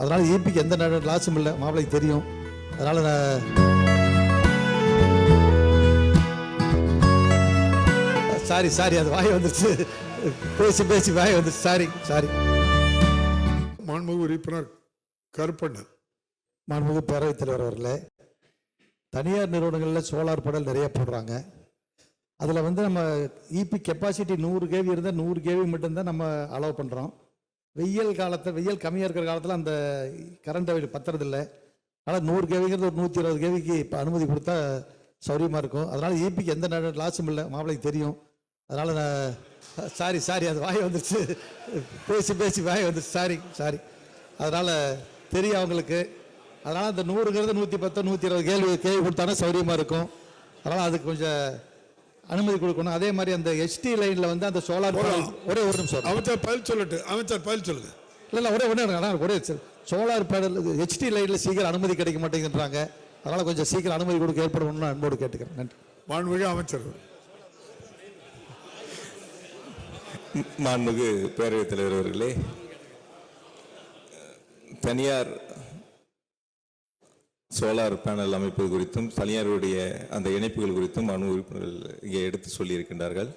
அதனால் ஈபிக்கு எந்த லாஸும் இல்லை, மாப்பிள்ளைக்கு தெரியும். அதனால் நான் சாரி அது வாய் வந்துருச்சு, பேசி வாய் வந்துருச்சு, சாரி. மாண்புமிகு உறுப்பினர் கருப்பண்ணன். மாண்புமிகு பேரவைத் தலைவர் அவர்களே, தனியார் நிறுவனங்களில் சோலார் பேனல் நிறைய போடுறாங்க. அதில் நம்ம இபி கெப்பாசிட்டி 100 கேவி இருந்தால் 100 கேவி மட்டும்தான் நம்ம அலோவ் பண்ணுறோம். வெயில் கம்மியாக இருக்கிற காலத்தில் அந்த கரண்ட் பத்துறதில்லை. ஆனால் 100 கேவிங்கிறது ஒரு 120 கேவிக்கு இப்போ அனுமதி கொடுத்தா சௌரியமாக இருக்கும். அதனால் இபிக்கு எந்த லாஸும் இல்லை, மாப்பிள்ளைக்கு தெரியும். அதனால் நான் சாரி அது வாய் வந்துருச்சு, பேசி வாய் வந்துருச்சு, சாரி. அதனால் தெரியும் அவங்களுக்கு. அதனால் அந்த 100ங்கிறது 110 120 கேவி கொடுத்தானா சௌரியமாக இருக்கும். அதனால் அதுக்கு கொஞ்சம் அனுமதி கொடுக்கணும். அதே மாதிரி அந்த HT லைனில் அந்த சோலார் ஒரே ஒரு நிமிஷம் அமைச்சர் பதில் சொல்லுங்க. இல்லை ஒரே சோலார் பேனல் HT லைனில் சீக்கிரம் அனுமதி கிடைக்க மாட்டேங்குன்றாங்க. அதனால் கொஞ்சம் சீக்கிரம் அனுமதி கொடுக்க ஏற்படணும்னு அன்போடு கேட்டுக்கிறேன். நன்றி. மாண்புமிகு அமைச்சர். மாண்புமிகு பேரவைத் தலைவர் அவர்களே, தனியார் சோலார் பேனல் அமைப்பது குறித்தும் தனியாருடைய அந்த இணைப்புகள் குறித்தும் உறுப்பினர்கள் இங்கே எடுத்து சொல்லியிருக்கின்றார்கள்.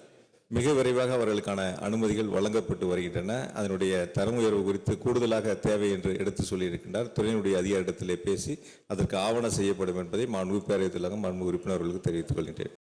மிக விரைவாக அவர்களுக்கான அனுமதிகள் வழங்கப்பட்டு வருகின்றன. அதனுடைய தரம் உயர்வு குறித்து கூடுதலாக தேவை என்று எடுத்து சொல்லியிருக்கின்றார். துறையினுடைய அதிகாரிடத்திலே பேசி அதற்கு ஆவணம் செய்யப்படும் என்பதை மாண்புமிகு பேரவைத் தலைவர் மாண்புமிகு உறுப்பினர்களுக்கு தெரிவித்துக் கொள்கின்றேன்.